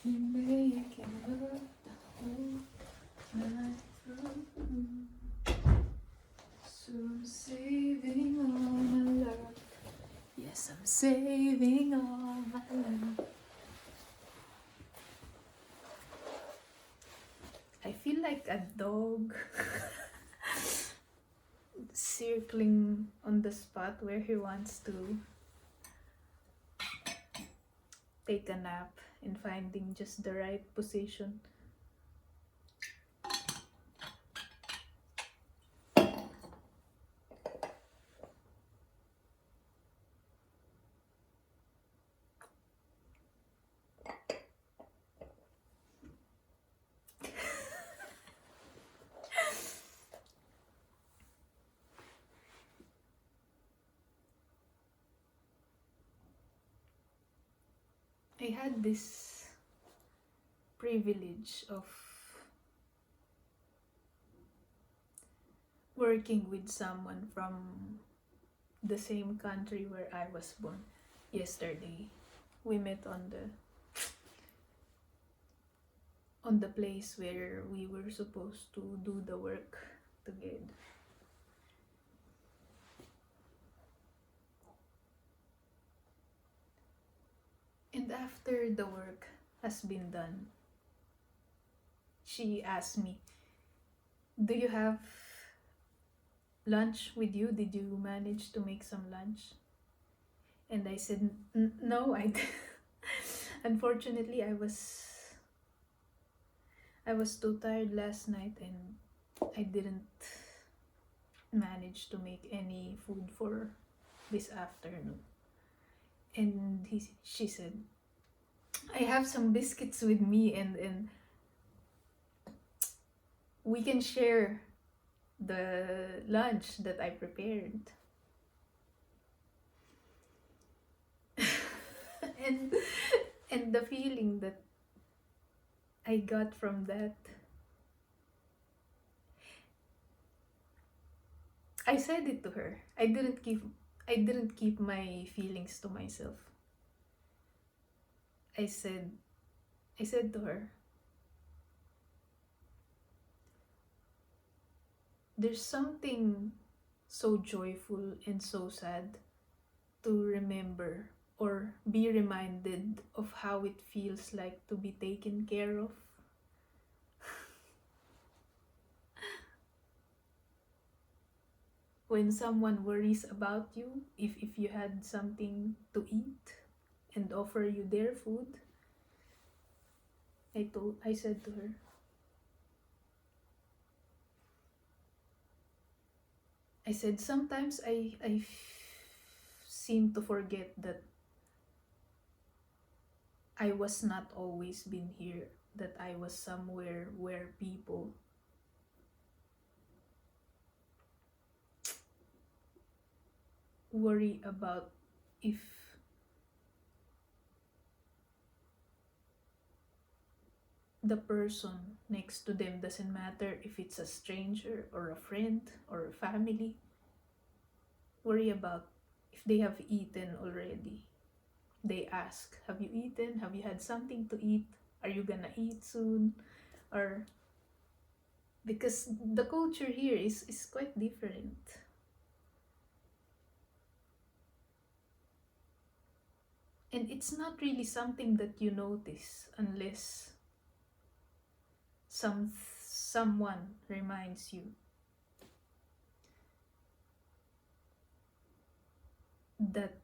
We're making love the whole night through. So I'm saving all my love. Yes, I'm saving all my love. I feel like a dog circling on the spot where he wants to take a nap and finding just the right position. I had this privilege of working with someone from the same country where I was born. Yesterday, we met on the place where we were supposed to do the work together. And after the work has been done, she asked me, "Do you have lunch with you? Did you manage to make some lunch?" And I said, "No, unfortunately, I was too tired last night and I didn't manage to make any food for this afternoon." And she said, "I have some biscuits with me and we can share the lunch that I prepared." and and the feeling that I got from that, I said it to her. I didn't keep my feelings to myself. I said I said to her, "There's something so joyful and so sad to remember or be reminded of how it feels like to be taken care of." When someone worries about you, if you had something to eat and offer you their food, I said to her, I said, "Sometimes seem to forget that I was not always been here, that I was somewhere where people worry about if the person next to them, doesn't matter if it's a stranger or a friend or a family, worry about if they have eaten already. They ask, 'Have you eaten? Have you had something to eat? Are you gonna eat soon?' Or because the culture here is quite different. And it's not really something that you notice unless someone reminds you that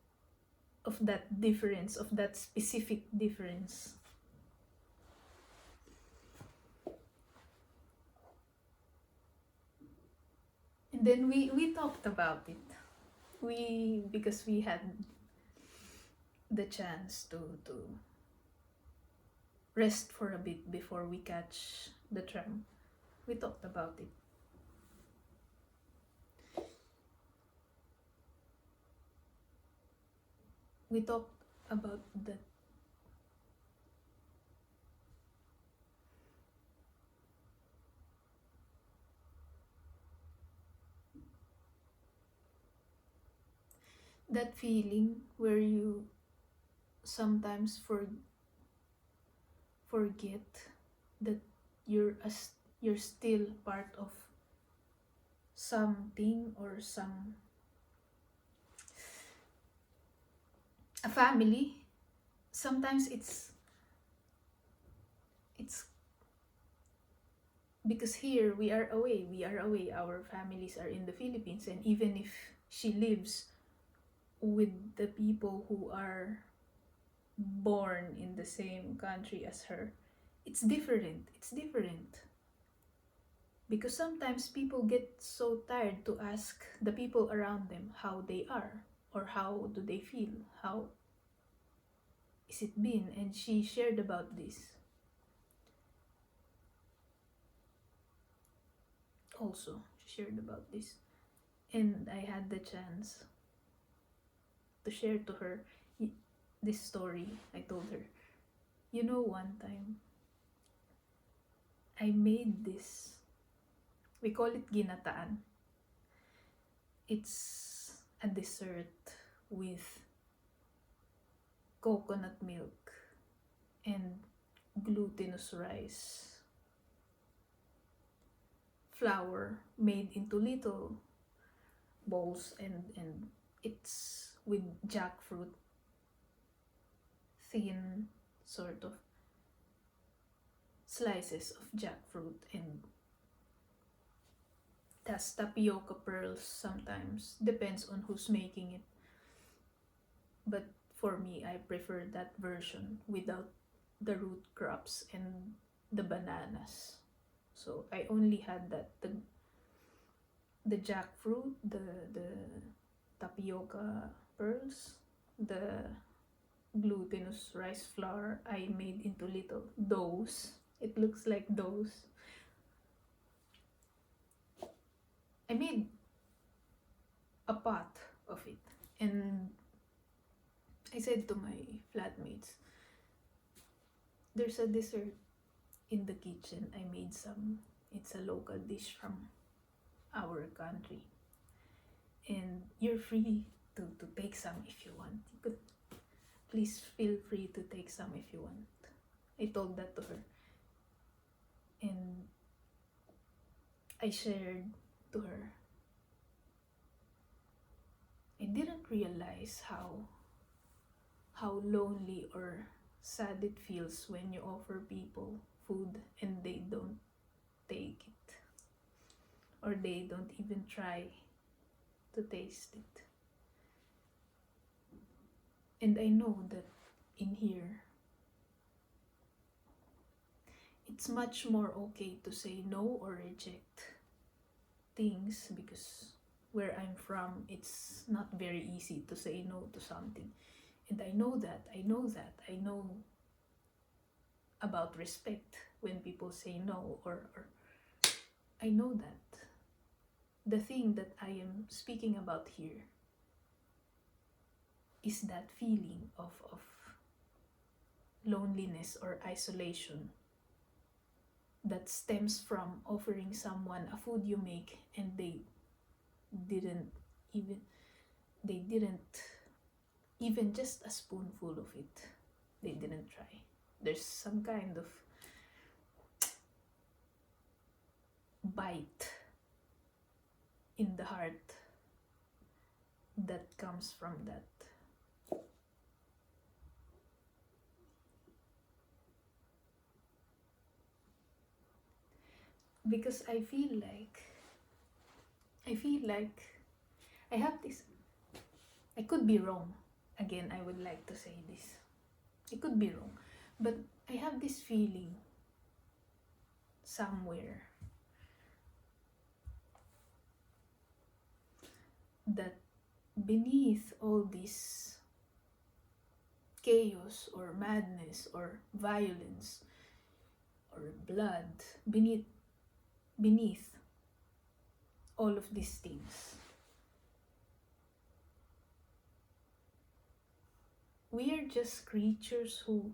of that difference, of that specific difference. And then we talked about it. Because we had the chance to rest for a bit before we catch the tram. We talked about it. We talked about that feeling where you sometimes forget that you're still part of something or some a family. Sometimes it's because here we are away, our families are in the Philippines, and even if she lives with the people who are born in the same country as her, it's different because sometimes people get so tired to ask the people around them how they are or how do they feel, how is it been. And she shared about this also. She shared about this, and I had the chance to share to her this story. I told her, one time I made this, we call it ginataan. It's a dessert with coconut milk and glutinous rice flour made into little bowls, and it's with jackfruit, thin sort of slices of jackfruit, and that's tapioca pearls. Sometimes depends on who's making it, but for me I prefer that version without the root crops and the bananas. So I only had that, the jackfruit, the tapioca pearls, the glutinous rice flour I made into little doughs. It looks like doughs. I made a pot of it, and I said to my flatmates, there's a dessert in the kitchen. I made some. It's a local dish from our country, and you're free to take some if you want. You could please feel free to take some if you want. I told that to her, and I shared to her. I didn't realize how lonely or sad it feels when you offer people food and they don't take it, or they don't even try to taste it. And I know that in here, it's much more okay to say no or reject things, because where I'm from, it's not very easy to say no to something. And I know that. I know about respect when people say no, or I know that. The thing that I am speaking about here is that feeling of loneliness or isolation that stems from offering someone a food you make and didn't even they didn't even just a spoonful of it, they didn't try. There's some kind of bite in the heart that comes from that. Because I feel like I have this, I could be wrong. Again, I would like to say this. I could be wrong, but I have this feeling somewhere that beneath all this chaos or madness or violence or blood, beneath all of these things, we are just creatures who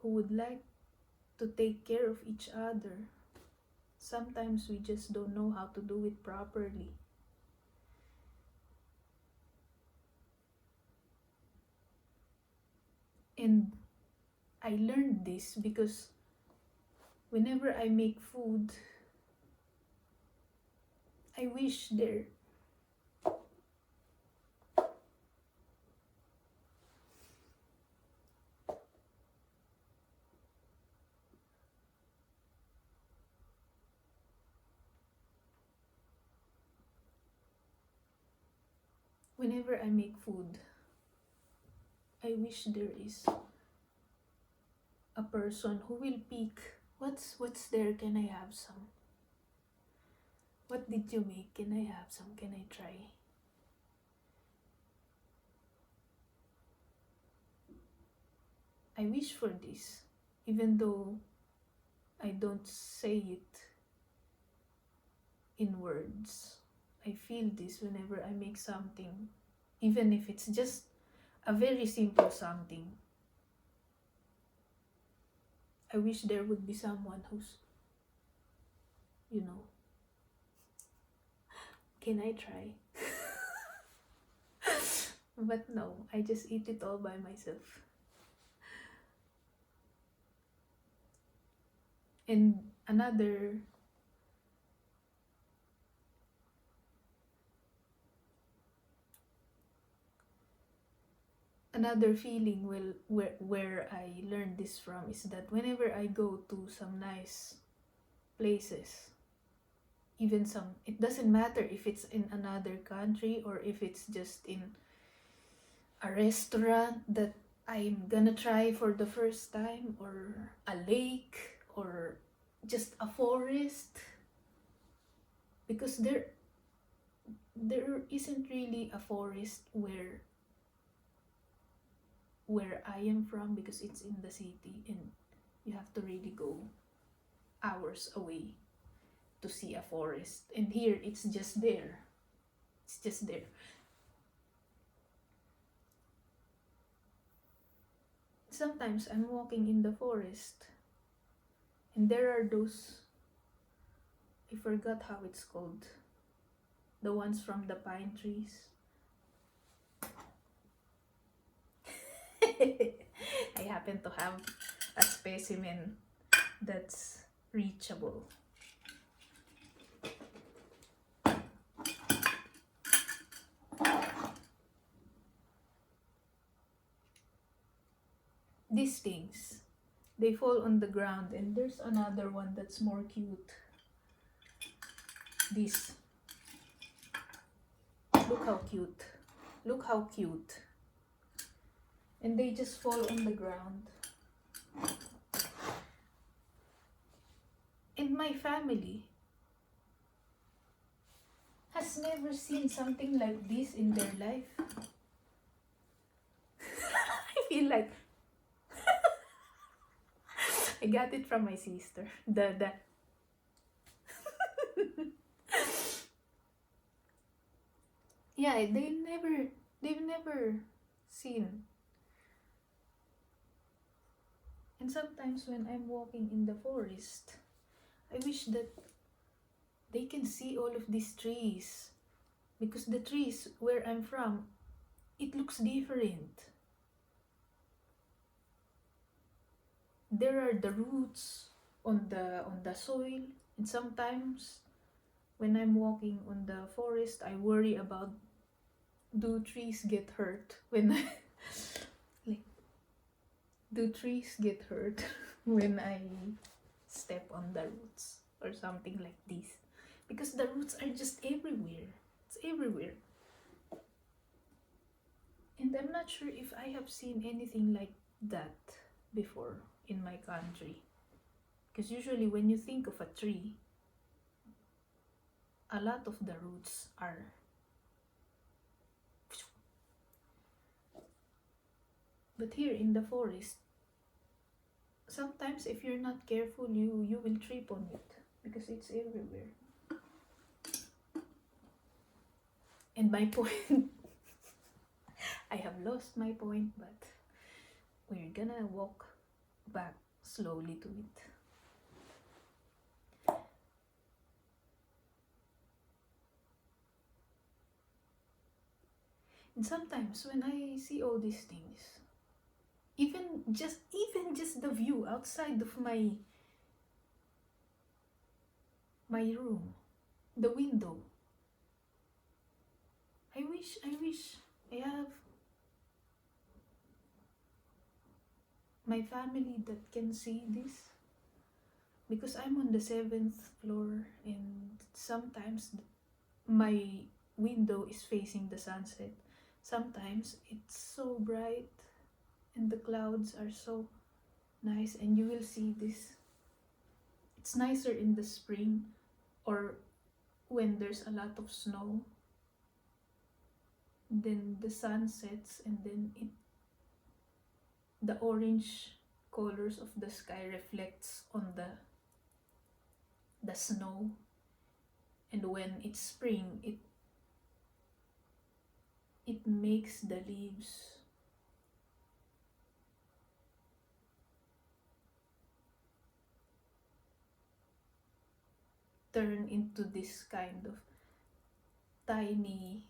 would like to take care of each other. Sometimes we just don't know how to do it properly. And I learned this because whenever I make food, I wish there whenever I make food, I wish there is a person who will pick what's there, can I have some? What did you make? Can I have some? Can I try? I wish for this, even though I don't say it in words. I feel this whenever I make something, even if it's just a very simple something. I wish there would be someone who's, you know, can I try? But no, I just eat it all by myself. And another feeling, well, where I learned this from is that whenever I go to some nice places, even some, it doesn't matter if it's in another country or if it's just in a restaurant that I'm gonna try for the first time, or a lake, or just a forest, because there isn't really a forest where I am from, because it's in the city and you have to really go hours away to see a forest. And here it's just there. It's just there. Sometimes I'm walking in the forest and there are those, I forgot how it's called, the ones from the pine trees. I happen to have a specimen that's reachable. These things, they fall on the ground, and there's another one that's more cute. This. Look how cute. Look how cute. And they just fall on the ground. And my family has never seen something like this in their life. I feel like I got it from my sister. The yeah, they've never seen. And sometimes when I'm walking in the forest, I wish that they can see all of these trees, because the trees where I'm from, it looks different. There are the roots on the soil, and sometimes when I'm walking on the forest, I worry about, do trees get hurt when I, like, do trees get hurt when I step on the roots or something like this, because the roots are just everywhere. It's everywhere. And I'm not sure if I have seen anything like that before in my country. Because usually when you think of a tree, a lot of the roots are, but here in the forest, sometimes if you're not careful, you will trip on it because it's everywhere. And my point, I have lost my point, but we're gonna walk back slowly to it. And sometimes when I see all these things, Even just the view outside of my room, the window. I wish I have my family that can see this, because I'm on the seventh floor, and sometimes my window is facing the sunset. Sometimes it's so bright and the clouds are so nice, and you will see this. It's nicer in the spring, or when there's a lot of snow. Then the sun sets, and then the orange colors of the sky reflects on the snow. And when it's spring, it makes the leaves turn into this kind of tiny,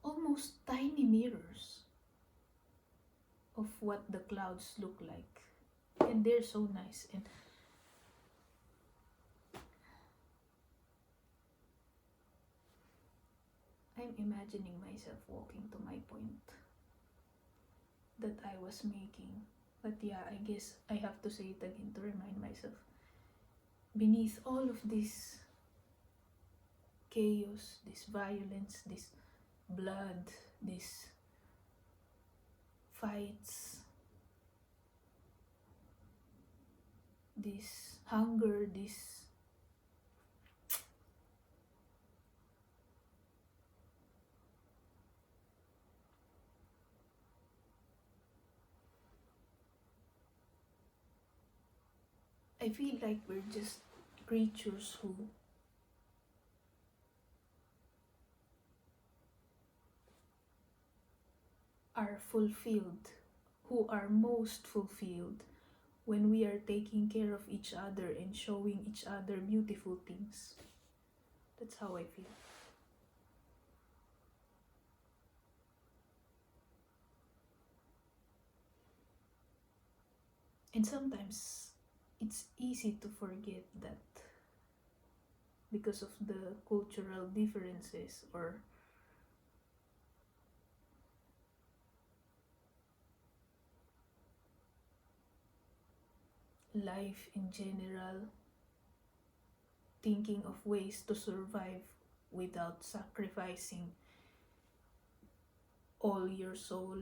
almost tiny mirrors of what the clouds look like. And they're so nice. And I'm imagining myself walking to my point that I was making. But yeah, I guess I have to say it again to remind myself. Beneath all of this chaos, this violence, this blood, these fights, this hunger, this I feel like we're just creatures who are fulfilled, who are most fulfilled when we are taking care of each other and showing each other beautiful things. That's how I feel. And sometimes it's easy to forget that because of the cultural differences, or life in general, thinking of ways to survive without sacrificing all your soul.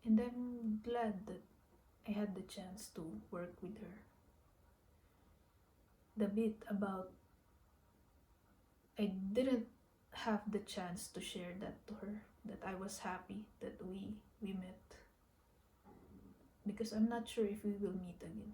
And I'm glad that I had the chance to work with her. The bit about I didn't have the chance to share that to her, that I was happy that we met, because I'm not sure if we will meet again.